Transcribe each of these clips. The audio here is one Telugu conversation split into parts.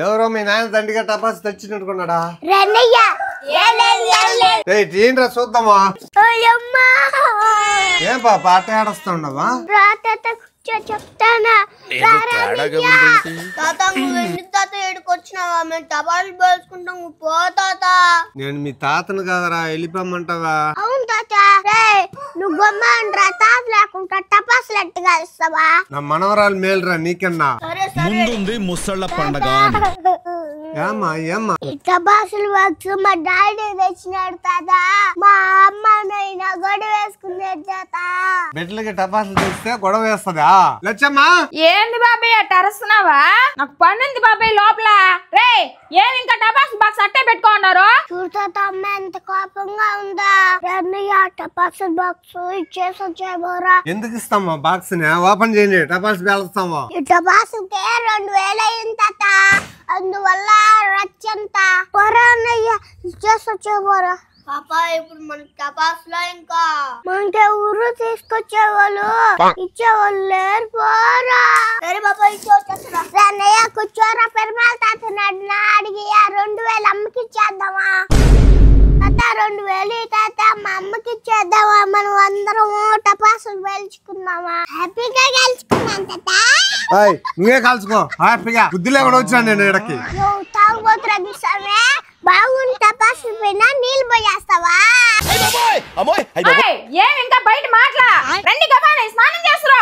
ఎవరో మీ నాయన దండిగా టపాసు తెచ్చినట్టుకున్నాడా ఏంట్రా చూద్దామా ఏం పాప ఆట ఆడొస్తుండవా చెప్తానా ఏడుకొచ్చినావా మేము టపాసులు పేల్చుకుంటాం పో తాత. నేను మీ తాతను కాదరా వెళ్ళిపోమంటావా? అవును తాత నువ్వు గొమ్మండ్రా తాత లేకుండా టపాసులు ఎట్టుగా ఇస్తావా? నా మనవరాలు మేలురా నీకన్నా ముసళ్ళ పండగ టపాసులు బాక్స్ మా డాడీ తెచ్చినాడు తాత. మా అమ్మ నైనా గొడవ వేసుకునే తాత. బిడ్డలకి టపాసులు తెస్తే గొడవ వేస్తుందా లచ్చమ్మా? ఏంది బాబాయ్ అట్ట అరుస్తున్నావా? నాకు పనుంది బాబాయ్ లోపల. రే ఏమి ఇంకా టపాసు బాక్స్ అట్టే పెట్టుకున్నారు? చూడతా అమ్మ ఎంత కోపంగా ఉందా. టపాసులు బాక్స్ ఇచ్చేసి వచ్చేబోరా. ఎందుకు ఇస్తామా బాక్స్ ని? ఓపెన్ చేయండి టపాసు పేలుస్తామా? ఈ టపాసుకే 2000 అయింది తాత. అందువల్ల రచ్చంతా పొరన్నయ్య ఇచ్చేసి వచ్చేబోరా. పాపా ఇప్పుడు మన టపాసులో ఇంకా మనకి ఊరు తీసుకొచ్చేవాళ్ళు ఇచ్చేవాళ్ళు లేరు పోరా. సరే బాబా ఇచ్చేవచ్చేసరా అన్నయ్య కూర్చోరా. పెరుమాళ తాత అడిగి 2000 అమ్మకి ఇచ్చేద్దామా? తాత 2000 తాత మా అమ్మకి ఇచ్చేద్దామా? మనం అందరం టపాసులు పేల్చుకుందామా? హ్యాపీగా గెలుచుకున్నాం తాత. నువ్వే కాల్చుకో హ్యాపీగా. బుద్ధి లేకుండా వచ్చాను నేను ఇక్కడికి. తాగుబోతున్నా సరే బాగుంది. టపాసులు పైన నీళ్ళు పోయేస్తావా? ఏమి ఇంకా బయట మాట్లా రండి గబాని స్నానం చేస్తురా.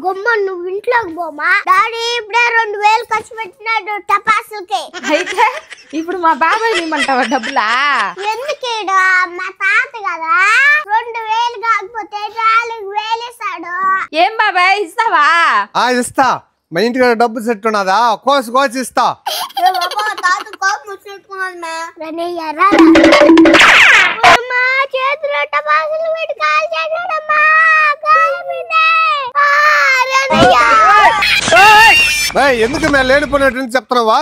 గొమ్మ నువ్వు ఇంట్లోకి పోమా. డాడీ ఇప్పుడే 2000 ఖర్చు పెట్టినాడు టపాసులకి. అయితే ఇప్పుడు మా బాబాయ్ ఇమ్మంటావా డబ్బులా? ఎందుకేడు మా తాత కదా 2000 కాకపోతే 4000 ఇస్తాడు. ఏం బాబాయ్ ఇస్తావా? ఇస్తా. మా ఇంటికి డబ్బు సెట్ ఉన్నదా? కోసి ఇస్తా. తాత కోపం వచ్చినట్టుకున్నది మా చేతిలో టపాసులు పెట్టి కాల్ చేసాడమ్మా. ఎందుకు మేము లేనిపోయినట్టు చెప్తున్నావా?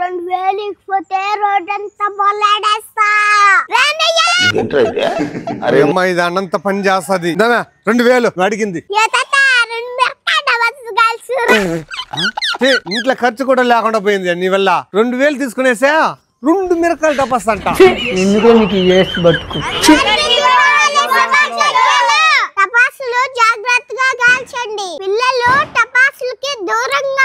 2000 ఇకపోతే రోడ్డంతా బొల్లాడేస్తా. అమ్మా ఇది అన్నంత పని చేస్తుంది. 2000 అడిగింది. ఇంట్లో ఖర్చు కూడా లేకుండా పోయింది నీ వల్ల. 2000 తీసుకునేసా 2 మిరకాయలు టపాస్ అంట. టపాసులు జాగ్రత్తగా కాల్చండి. పిల్లలు టపాసులకి దూరంగా